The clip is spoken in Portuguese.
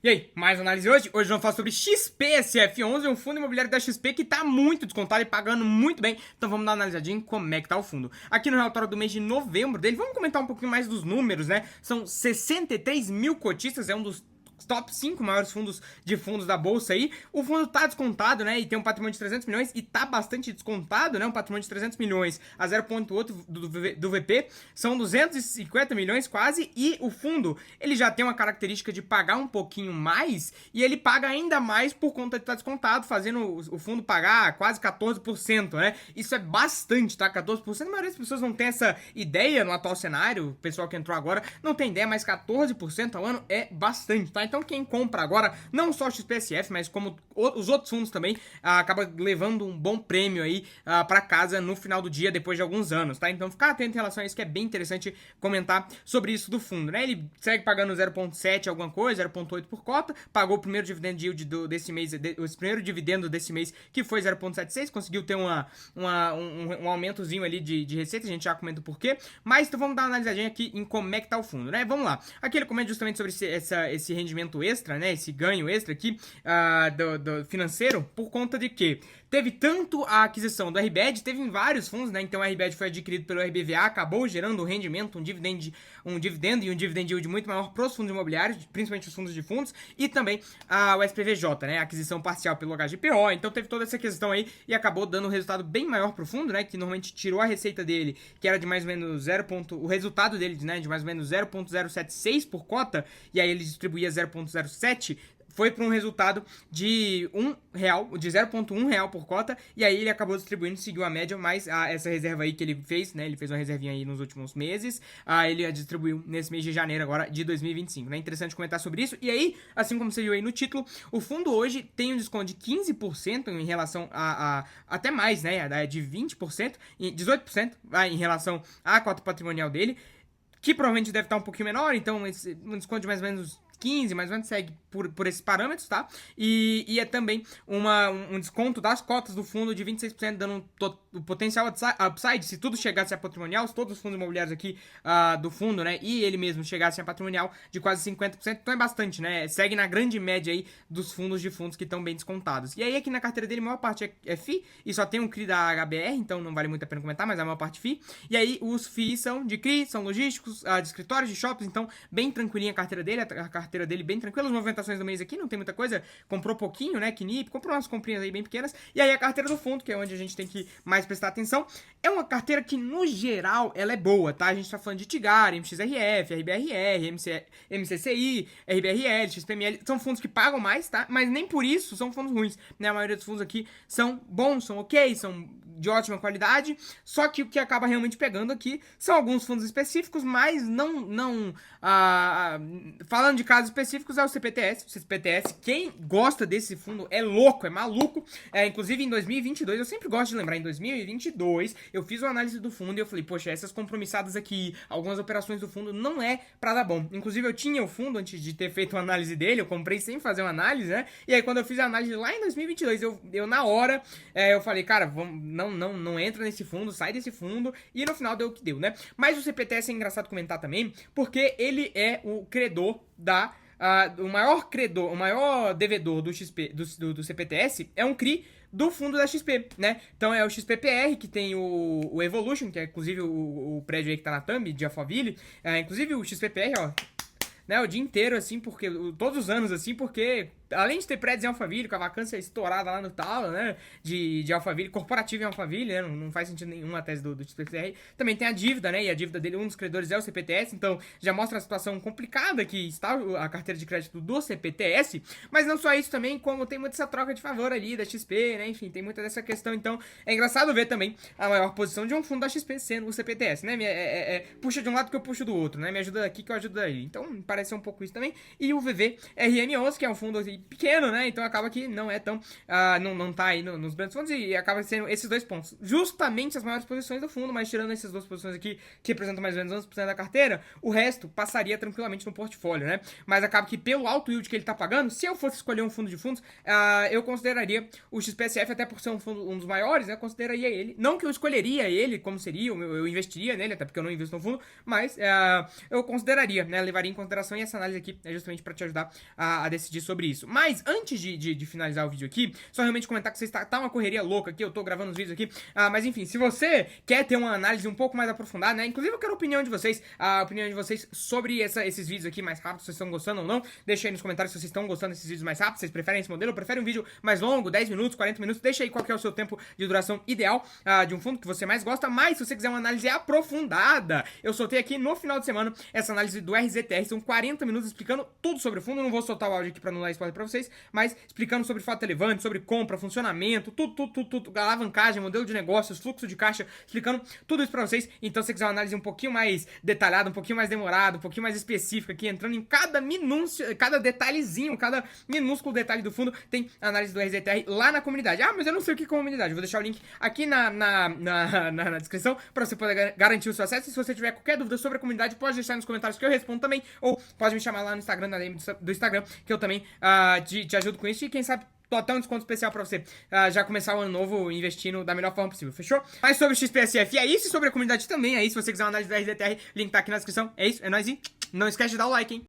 E aí, mais análise hoje? Hoje vamos falar sobre XPSF11, um fundo imobiliário da XP que tá muito descontado e pagando muito bem. Então vamos dar uma analisadinha em como é que tá o fundo. Aqui no relatório do mês de novembro dele, vamos comentar um pouquinho mais dos números, né? São 63 mil cotistas, é um dos top 5 maiores fundos da bolsa aí. O fundo tá descontado, né? E tem um patrimônio de 300 milhões e tá bastante descontado, né? Um patrimônio de 300 milhões a 0,8 do VP são 250 milhões quase. E o fundo, ele já tem uma característica de pagar um pouquinho mais e ele paga ainda mais por conta de estar descontado, fazendo o fundo pagar quase 14%, né? Isso é bastante, tá? 14%. A maioria das pessoas não tem essa ideia no atual cenário. O pessoal que entrou agora não tem ideia, mas 14% ao ano é bastante, tá? Então quem compra agora, não só o XPSF, mas como os outros fundos também, acaba levando um bom prêmio aí para casa no final do dia, depois de alguns anos, tá? Então ficar atento em relação a isso, que é bem interessante comentar sobre isso do fundo, né? Ele segue pagando 0,7 alguma coisa, 0,8 por cota, pagou o primeiro dividend yield desse mês, o primeiro dividendo desse mês, que foi 0,76, conseguiu ter um aumentozinho ali de receita, a gente já comenta o porquê, mas então vamos dar uma analisadinha aqui em como é que tá o fundo, né? Vamos lá. Aqui ele comenta justamente sobre esse rendimento extra, né? Esse ganho extra aqui do financeiro, por conta de que teve tanto a aquisição do RBED, teve em vários fundos, né? Então o RBED foi adquirido pelo RBVA, acabou gerando um rendimento, um dividendo e um dividend yield muito maior para os fundos imobiliários, principalmente os fundos de fundos, e também o SPVJ, né? A aquisição parcial pelo HGPO. Então teve toda essa questão aí e acabou dando um resultado bem maior para o fundo, né? Que normalmente tirou a receita dele, que era de mais ou menos o resultado dele, né? De mais ou menos 0,076 por cota, e aí ele distribuía 0,07, foi para um resultado de R$1, de 0,1 real por cota, e aí ele acabou distribuindo, seguiu a média, mas essa reserva aí que ele fez, né, ele fez uma reservinha aí nos últimos meses, ele a distribuiu nesse mês de janeiro agora de 2025, né, interessante comentar sobre isso. E aí, assim como você viu aí no título, o fundo hoje tem um desconto de 15% em relação até mais, né, de 20%, 18% em relação à cota patrimonial dele, que provavelmente deve estar um pouquinho menor, então um desconto de mais ou menos 15, mais ou menos, segue por esses parâmetros, tá? E é também um desconto das cotas do fundo de 26%, dando o potencial upside, se tudo chegasse a patrimonial, se todos os fundos imobiliários aqui do fundo, né, e ele mesmo chegasse a patrimonial de quase 50%, então é bastante, né? Segue na grande média aí dos fundos de fundos que estão bem descontados. E aí aqui na carteira dele, a maior parte é FII, e só tem um CRI da HBR, então não vale muito a pena comentar, mas a maior parte FII. E aí os FIIs são de CRI, são logísticos, de escritórios, de shoppings, então bem tranquilinha a carteira dele, a carteira dele bem tranquila, as movimentações do mês aqui, não tem muita coisa, comprou pouquinho, né, Knip, comprou umas comprinhas aí bem pequenas, e aí a carteira do fundo, que é onde a gente tem que mais prestar atenção, é uma carteira que, no geral, ela é boa, tá? A gente tá falando de Tigar, MXRF, RBRR, MCCI, RBRL, XPML, são fundos que pagam mais, tá? Mas nem por isso são fundos ruins, né? A maioria dos fundos aqui são bons, são ok, são de ótima qualidade, só que o que acaba realmente pegando aqui são alguns fundos específicos, mas não falando de casos específicos, é o CPTS. O CPTS, quem gosta desse fundo é louco, é maluco. Inclusive em 2022, eu sempre gosto de lembrar, em 2022 eu fiz uma análise do fundo e eu falei, poxa, essas compromissadas aqui, algumas operações do fundo não é pra dar bom. Inclusive eu tinha o fundo antes de ter feito uma análise dele, eu comprei sem fazer uma análise, né? E aí quando eu fiz a análise lá em 2022, eu na hora, eu falei, cara, não entra nesse fundo, sai desse fundo, e no final deu o que deu, né? Mas o CPTS é engraçado comentar também, porque ele é o credor o maior devedor do XP, do CPTS é um CRI do fundo da XP, né? Então é o XPPR, que tem o Evolution, que é inclusive o prédio aí que tá na thumb de Alphaville, inclusive o XPPR, ó, né, o dia inteiro, assim, porque todos os anos, assim, porque além de ter prédios em Alphaville, com a vacância estourada lá no talo, né, de Alphaville, corporativo em Alphaville, né, não faz sentido nenhum a tese do XPCR, também tem a dívida, né, e a dívida dele, um dos credores é o CPTS, então já mostra a situação complicada que está a carteira de crédito do CPTS, mas não só isso também, como tem muita essa troca de favor ali da XP, né, enfim, tem muita dessa questão, então é engraçado ver também a maior posição de um fundo da XP sendo o CPTS, né, puxa de um lado que eu puxo do outro, né, me ajuda aqui que eu ajudo aí, então parece um pouco isso também, e o VVRN11, que é um fundo pequeno, né? Então acaba que não é tão, não tá aí nos grandes fundos e acaba sendo esses dois pontos. Justamente as maiores posições do fundo, mas tirando essas duas posições aqui, que representam mais ou menos 11% da carteira, o resto passaria tranquilamente no portfólio, né? Mas acaba que pelo alto yield que ele tá pagando, se eu fosse escolher um fundo de fundos, eu consideraria o XPSF, até por ser um dos maiores, né? Eu consideraria ele. Não que eu escolheria ele como seria, eu investiria nele, até porque eu não invisto no fundo, mas eu consideraria, né? Levaria em consideração, e essa análise aqui é justamente pra te ajudar a decidir sobre isso. Mas antes de finalizar o vídeo aqui, só realmente comentar que você tá uma correria louca aqui, eu tô gravando os vídeos aqui, mas enfim, se você quer ter uma análise um pouco mais aprofundada, né? Inclusive eu quero a opinião de vocês, sobre esses vídeos aqui mais rápidos, se vocês estão gostando ou não. Deixa aí nos comentários se vocês estão gostando desses vídeos mais rápidos, vocês preferem esse modelo, ou preferem um vídeo mais longo, 10 minutos, 40 minutos, deixa aí qual que é o seu tempo de duração ideal de um fundo que você mais gosta. Mas se você quiser uma análise aprofundada, eu soltei aqui no final de semana essa análise do RZTR, são 40 minutos explicando tudo sobre o fundo. Eu não vou soltar o áudio aqui pra não dar spoiler pra vocês, mas explicando sobre fato relevante, sobre compra, funcionamento, tudo, alavancagem, modelo de negócios, fluxo de caixa, explicando tudo isso pra vocês. Então se você quiser uma análise um pouquinho mais detalhada, um pouquinho mais demorada, um pouquinho mais específica aqui, entrando em cada minúcia, cada detalhezinho, cada minúsculo detalhe do fundo, tem a análise do RZTR lá na comunidade. Mas eu não sei o que é comunidade, eu vou deixar o link aqui na descrição pra você poder garantir o seu acesso. E se você tiver qualquer dúvida sobre a comunidade, pode deixar nos comentários que eu respondo também, ou pode me chamar lá no Instagram, na DM do Instagram, que eu também te ajudo com isso, e quem sabe tô até um desconto especial pra você já começar o ano novo investindo da melhor forma possível, fechou? Mas sobre o XPSF é isso, e sobre a comunidade também é isso. Se você quiser uma análise da RZTR, link tá aqui na descrição. É isso, é nóis, e não esquece de dar o like, hein?